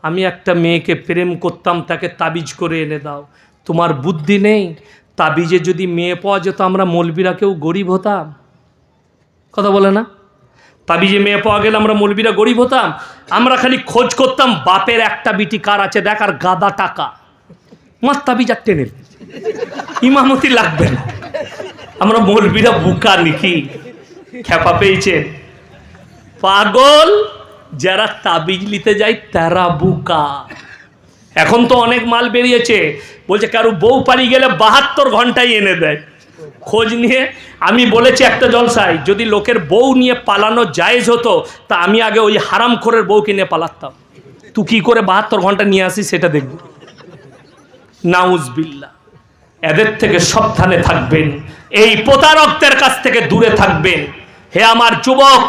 আমি একটা মেয়েকে প্রেম করতাম, তাকে তাবিজ করে এনে দাও। তোমার বুদ্ধি নেই? তাবিজে যদি মেয়ে পাওয়া যেত আমরা মৌলবীরা কেউ গরিব হতাম? কথা বলে না? তাবিজে মেয়ে পাওয়া গেলে আমরা মৌলবীরা গরিব হতাম? আমরা খালি খোঁজ করতাম বাপের একটা বিটি কার আছে দেখ, আর গাদা টাকা, মার তাবিজ আর টেনে, ইমামতি লাগবে না। আমরা মৌলবীরা বুকা নাকি? খেপা পেয়েছেন? পাগল যারা তাবিজ নিতে যায় তারা বুকা। এখন তো অনেক মাল বেরিয়েছে, বলছে কারো বউ পালিয়ে গেলে 72 ঘন্টায় এনে দেয়। খোঁজ নিয়ে আমি বলেছি একটা জলসায়, যদি লোকের বউ নিয়ে পালানো জায়েজ হতো তা আমি আগে ওই হারামখোরের বউকে নিয়ে পালাতাম। তুই কি করে 72 ঘন্টা নিয়ে আসিস সেটা দেখব। নাউজবিল্লাহ। এদের থেকে সাবধানে থাকবেন, এই প্রতারকদের কাছ থেকে দূরে থাকবেন। হে আমার যুবক,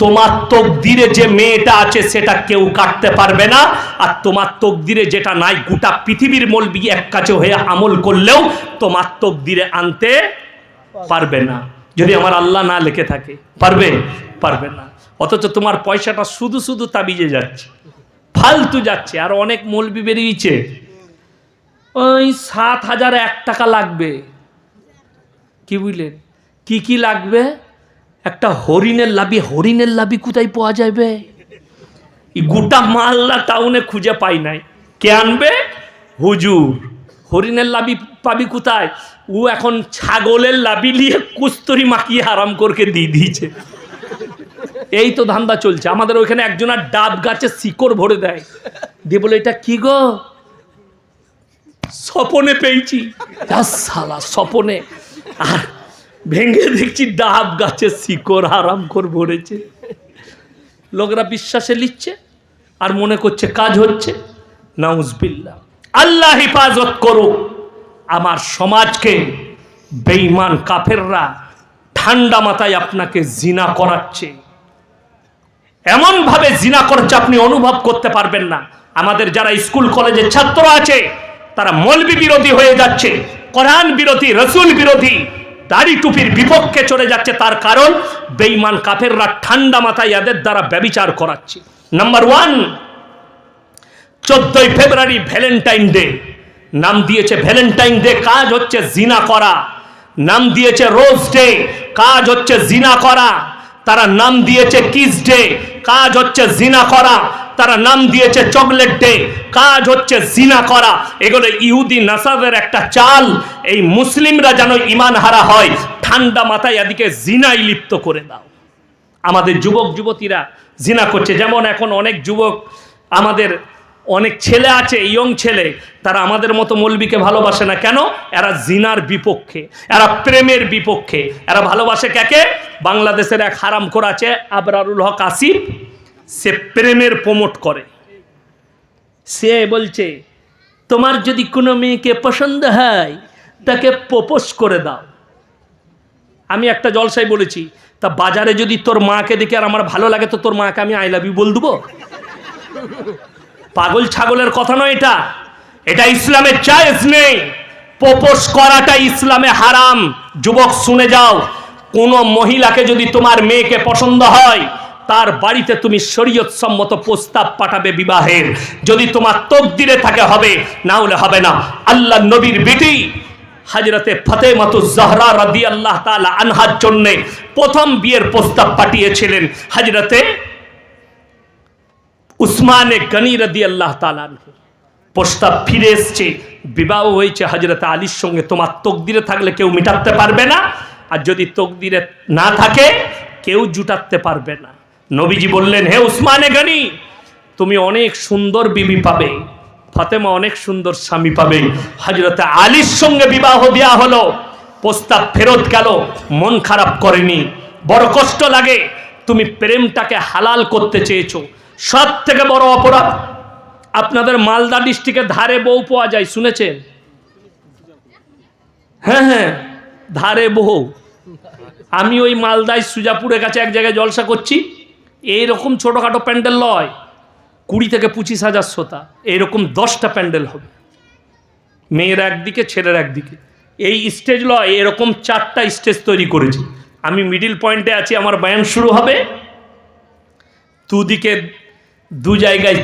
তোমার তকদিরে যে মেয়েটা আছে সেটা কেউ কাটতে পারবে না, আর তোমার তকদিরে যেটা নাই গোটা পৃথিবীর মৌলবি এক কাছে হয়ে আমল করলেও তোমার তকদিরে আনতে পারবে না, যদি আমার আল্লাহ না লিখে থাকে। পারবে? পারবে না। অথচ তোমার পয়সাটা শুধু শুধু তাবিজে যাচ্ছে, ফালতু যাচ্ছে। আর অনেক মৌলবি বেরিয়েছে, ওই 7,001 টাকা লাগবে। কি বুঝলেন? কি কি লাগবে? একটা হরিণের লাবি। হরিণের লাবি কোথায় পাওয়া যাবে? গোটা মালদা টাউনে খুঁজে পাই নাই। কে আনবে? হুজুর। হরিণের লাবি পাবি কোথায়? ও এখন ছাগলের লাবি নিয়ে কুস্তরি মাখিয়ে হারাম করকে দিয়ে দিয়েছে। এই তো ধান্দা চলছে। আমাদের ওইখানে একজনের ডাব গাছে শিকড় ভরে দেয়, দিয়ে বলে এটা কি গো? স্বপনে পেয়েছি। সালা স্বপনে। আর ভেঙে দেখছি ডাব গাছের শিকড় হারাম করে ভরেছে। লোকরা বিশ্বাসে লিখছে আর মনে করছে কাজ হচ্ছে। নাউজবিল্লাহ। আল্লাহ হিফাজত করুক আমার সমাজকে। বেঈমান কাফেররা ঠান্ডা মাথায় আপনাকে জিনা করাচ্ছে, এমন ভাবে জিনা করছে আপনি অনুভব করতে পারবেন না। আমাদের যারা স্কুল কলেজের ছাত্র আছে তারা মৌলবি বিরোধী হয়ে যাচ্ছে, কোরআন বিরোধী, রসুল বিরোধী, দাড়ি টুপির বিপক্ষে চলে যাচ্ছে। তার কারণ বেঈমান কাফেররা ঠান্ডা মাথায় এদের দ্বারা ব্যভিচার করাচ্ছে। নাম্বার 1, 14ই ফেব্রুয়ারি ভ্যালেন্টাইন ডে। নাম দিয়েছে ভ্যালেন্টাইন ডে, কাজ হচ্ছে জিনা করা। নাম দিয়েছে রোজ ডে, কাজ হচ্ছে জিনা করা। তারা নাম দিয়েছে কিস ডে, কাজ হচ্ছে জিনা করা। তারা নাম দিয়েছে চকলেট ডে, কাজ হচ্ছে জিনা করা। এগুলো ইহুদি নাসারের একটা চাল। এই মুসলিমরা যেন ইমান হারা হয়, ঠান্ডা মাথায় এদিকে জিনায় লিপ্ত করে দাও। আমাদের যুবক যুবতীরা জিনা করছে। যেমন এখন অনেক যুবক, আমাদের অনেক ছেলে আছে, ইয়ং ছেলে, তারা আমাদের মতো মৌলবীকে ভালোবাসে না। কেন? এরা জিনার বিপক্ষে, এরা প্রেমের বিপক্ষে। এরা ভালোবাসে কাকে? বাংলাদেশের এক হারামখোর আছে আবরারুল হক আসিফ, সে প্রেমের প্রমোট করে। সে বলছে তোমার যদি কোনো মেয়েকে পছন্দ হয় তাকে প্রপোজ করে দাও। আমি একটা জলসায় বলেছি, তা বাজারে যদি তোর মাকে দেখে আর আমার ভালো লাগে তো তোর মাকে আমি আই লাভ ইউ বল দেবো? পাগল ছাগলের কথা নয় এটা। এটা ইসলামে জায়েজ নেই। প্রপোজ করাটা ইসলামে হারাম। যুবক শুনে যাও, কোন মহিলাকে যদি তোমার মেয়েকে পছন্দ হয় তার বাড়িতে তুমি শরীয়ত সম্মত প্রস্তাব পাঠাবে বিবাহের। যদি তোমার তকদিরে থাকে হবে, না হলে হবে না। আল্লাহ নবীর বেটি হযরতে ফাতেমাতুজ জাহরা রাদিয়াল্লাহু তাআলা আনহার জন্য প্রথম বিয়ের প্রস্তাব পাঠিয়েছিলেন হযরতে উসমানে গনি রাদিয়াল্লাহু তাআলা আনহু। প্রস্তাব ফিরে এসেছে, বিবাহ হয়েছে হযরতে আলীর সঙ্গে। তোমার তকদিরে থাকলে কেউ মিটাতে পারবে না, আর যদি তকদিরে না থাকে কেউ জুটাতে পারবে না। নবীজি বললেন, হে উসমানে গনি, তুমি অনেক সুন্দর বিবি পাবে, ফাতেমা অনেক সুন্দর স্বামী পাবে। হযরতে আলীর সঙ্গে বিবাহ দেয়া হলো, প্রস্তাব ফেরত গেল। মন খারাপ করেনি, বড় কষ্ট লাগে। তুমি প্রেমটাকে হালাল করতে চেয়েছো। সব থেকে বড় অপরাধ, আপনাদের মালদা ডিস্ট্রিক্টের ধারে বউ পাওয়া যায়, শুনেছেন? হ্যাঁ হ্যাঁ, ধারে বউ। আমি ওই মালদায় সুজাপুরের কাছে এক জায়গায় জলসা করছি। এইরকম ছোটোখাটো প্যান্ডেল লয়, 20 থেকে 25,000 শ্রোতা, এইরকম 10টা প্যান্ডেল হবে, মেয়ের একদিকে ছেলের একদিকে। এই স্টেজ লয়, এরকম 4টা স্টেজ তৈরি করেছি। আমি মিডিল পয়েন্টে আছি, আমার বয়ান শুরু হবে। দুদিকে 2 জায়গায়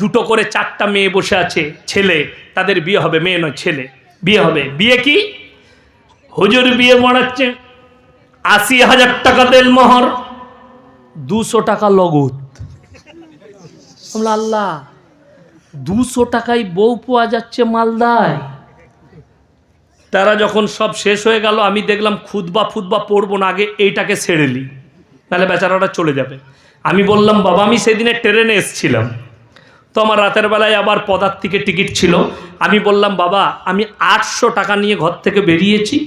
দুটো করে 4টা মেয়ে বসে আছে, ছেলে, তাদের বিয়ে হবে, মেয়ে নয় ছেলে বিয়ে হবে। বিয়ে কি? হুজুর বিয়ে মরাচ্ছে, 80,000 টাকা দেল মোহর, 200 টাকা লগত। আল্লাহ, 200 টাকায় বউ পাওয়া যাচ্ছে মালদায়। তারা যখন সব শেষ হয়ে গেল, আমি দেখলাম খুতবা পড়বো না, আগে এইটাকে ছেড়ে নি, নাহলে বেচারাটা চলে যাবে। আমি বললাম, বাবা আমি সেদিনে ট্রেনে এসছিলাম, তো আমার রাতের বেলায় আবার পদার্থিকের টিকিট ছিল। আমি বললাম, বাবা আমি 800 টাকা নিয়ে ঘর থেকে বেরিয়েছি,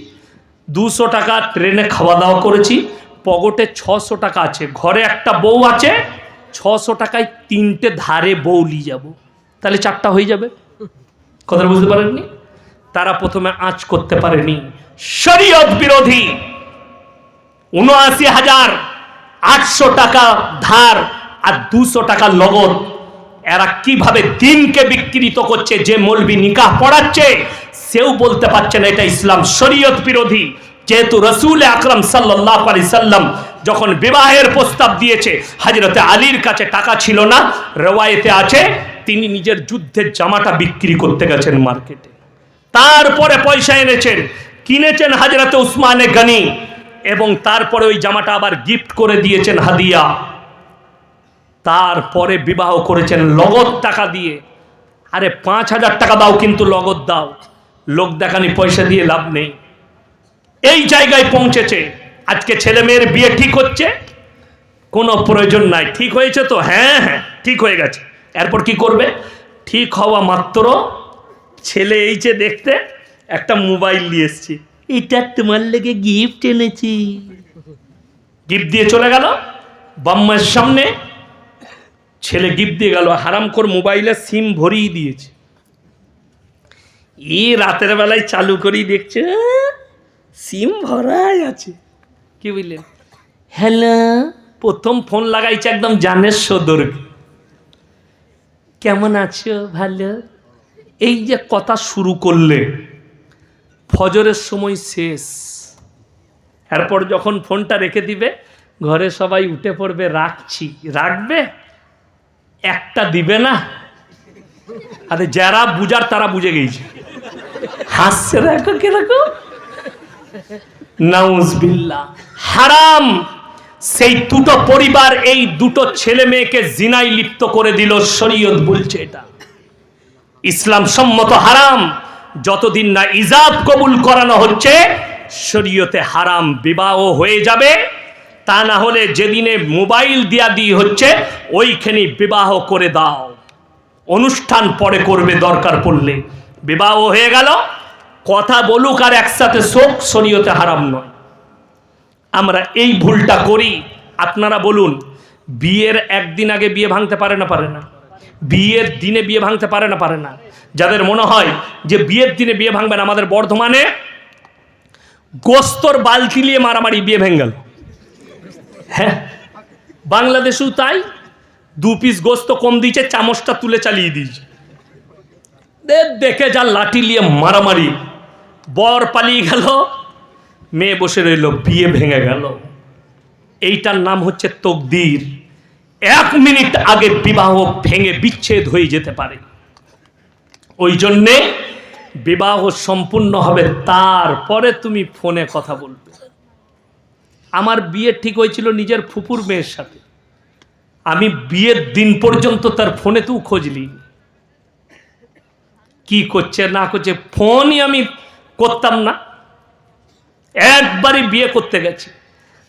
200 টাকা ট্রেনে খাওয়া দাওয়া করেছি, পকেটে 600 টাকা আছে, ঘরে একটা বউ আছে, 600 টাকায় 3টে ধারে বউ নিয়ে যাব, তাহলে 4টা হয়ে যাবে। কথা বুঝতে পারেননি? তারা প্রথমে আঁচ করতে পারেনি, শরীয়ত বিরোধী 79,800 টাকা ধার আর 200 টাকা নগদ। এরা কিভাবে দিনকে বিকৃত করছে। যে মৌলবি নিকাহ পড়াচ্ছে সেও বলতে পারছে না এটা ইসলাম, শরীয়ত বিরোধী। যেহেতু রাসূল আকরাম সাল্লাল্লাহু আলাইহি সাল্লাম যখন বিবাহের প্রস্তাব দিয়েছে, হযরতে আলীর কাছে টাকা ছিল না, রওয়ায়েতে আছে তিনি নিজের যুদ্ধের জামাটা বিক্রি করতে গেছেন মার্কেটে, তারপরে পয়সা এনেছেন, কিনেছেন হযরতে উসমানে গনি, এবং তারপরে ওই জামাটা আবার গিফট করে দিয়েছেন হাদিয়া। তারপরে বিবাহ করেছেন নগদ টাকা দিয়ে। আরে 5,000 টাকা দাও, কিন্তু নগদ দাও, লোক দেখানি পয়সা দিয়ে লাভ নেই। এই জায়গায় পৌঁছেছে। আজকে ছেলে মেয়ের বিয়ে ঠিক হচ্ছে, কোনো প্রয়োজন নাই। ঠিক হয়েছে তো? হ্যাঁ হ্যাঁ ঠিক হয়ে গেছে। এরপর কি করবে? ঠিক হওয়া মাত্র ছেলে এই যে দেখতে একটা মোবাইল নিয়ে এসছি, এটা তোমার লেগে গিফট এনেছি, গিফট দিয়ে চলে গেল বাম্মার সামনে। ছেলে গিফট দিয়ে গেল, হারামখোর মোবাইলে সিম ভরিয়ে দিয়েছে। রাতের বেলায় চালু করেই দেখছে সিম ভরাই আছে। কি বুঝলেন? হ্যালো, প্রথম ফোন লাগাইছে একদম জানের সদর, কেমন আছো? ভালো। এই যে কথা শুরু করলে, ফজরের সময় শেষ। এরপর যখন ফোনটা রেখে দিবে, ঘরে সবাই উঠে পড়বে, রাখছি। রাখবে? একটা দিবে না। আরে যারা বুঝার তারা বুঝে গেছে, হাসছে দেখো কিরকম। নাউজুবিল্লাহ। হারাম। সেই দুটো পরিবার, এই দুটো ছেলে মেয়েকে জিনায় লিপ্ত করে দিল। শরীয়ত বলছে এটা ইসলাম সম্মত হারাম। যতদিন না ইজাব কবুল করানো হচ্ছে, শরীয়তে হারাম। বিবাহ হয়ে যাবে, তা না হলে যেদিনে মোবাইল দিয়া দিয়ে হচ্ছে ওইখানে বিবাহ করে দাও, অনুষ্ঠান পরে করবে দরকার পড়লে। বিবাহ হয়ে গেল, কথা বলুক আর একসাথে শোক, শরীয়তে হারাম নয়। আমরা এই ভুলটা করি। আপনারা বলুন, বিয়ের একদিন আগে বিয়ে ভাঙতে পারে না? পারে না? বিয়ের দিনে বিয়ে ভাঙতে পারে না? পারে না? যাদের মনে হয় যে বিয়ের দিনে বিয়ে ভাঙবেন, আমাদের বর্ধমানে গোস্তর বালতি নিয়ে মারামারি, বিয়ে ভেঙে গেল। হ্যাঁ, বাংলাদেশেও তাই। 2 পিস গোস্ত কম দিয়েছে, চামচটা তুলে চালিয়ে দিয়েছে। দেখে যা লাঠি নিয়ে মারামারি, বর পালিয়ে গেল, মেয়ে বসে রইল, বিয়ে ভেঙে গেল। এইটার নাম হচ্ছে তকদির। 1 মিনিট আগে বিবাহ ভেঙে বিচ্ছেদ হয়ে যেতে পারে। ওই জন্যে বিবাহ সম্পূর্ণ হবে, তারপরে তুমি ফোনে কথা বলবে। আমার বিয়ে ঠিক হয়েছিল নিজের ফুপুর মেয়ের সাথে, আমি বিয়ের দিন পর্যন্ত তার ফোনেতেও খোঁজলি, কি করছে না করছে, ফোনই আমি করতাম না। একবারই বিয়ে করতে গেছি।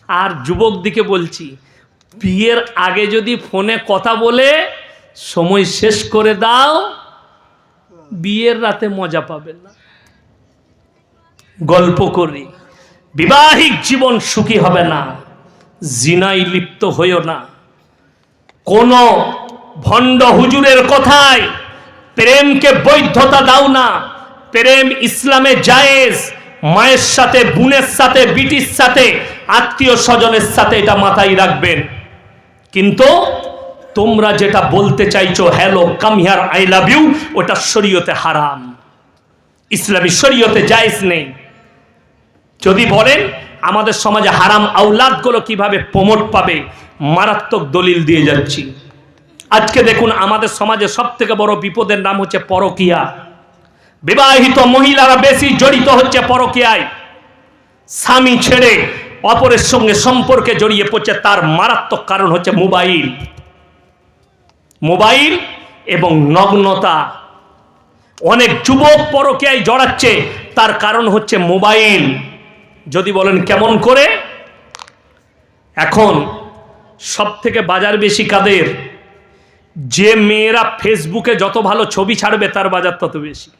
আর যুবক দিকে বলছি, বিয়ের আগে যদি ফোনে কথা বলে সময় শেষ করে দাও, বিয়ের রাতে মজা পাবে না। গল্প করি, বিবাহিক জীবন সুখী হবে না। জিনায় লিপ্ত হইও না। কোন ভণ্ড হুজুরের কথায় প্রেমকে বৈধতা দাও না। প্রেম ইসলামে জায়েজ। মায়ের সাথে, বোনের সাথে, বিটির সাথে, আত্মীয় স্বজনের সাথে, এটা মাথায় রাখবেন। কিন্তু তোমরা যেটা বলতে চাইছো, hello come here I love you, ওটা শরীয়তে হারাম, ইসলামী শরীয়তে জায়েজ নেই। যদি বলেন আমাদের সমাজে হারাম আওলাদগুলো কিভাবে প্রমোট পাবে, মারাত্মক দলিল দিয়ে যাচ্ছি। আজকে দেখুন আমাদের সমাজে সব থেকে বড় বিপদের নাম হচ্ছে পরকীয়া। বিবাহিত মহিলারা বেশি জড়িত হচ্ছে পরকীয়ায়। স্বামী ছেড়ে অপরের সঙ্গে সম্পর্কে জড়িয়ে পড়ছে, তার মারাত্মক কারণ হচ্ছে মোবাইল। মোবাইল এবং নগ্নতা। অনেক যুবক পরকীয়ায় জড়াচ্ছে, তার কারণ হচ্ছে মোবাইল। যদি বলেন কেমন করে? এখন সব থেকে বাজার বেশি কাদের? যে মেয়েরা ফেসবুকে যত ভালো ছবি ছাড়বে তার বাজার তত বেশি।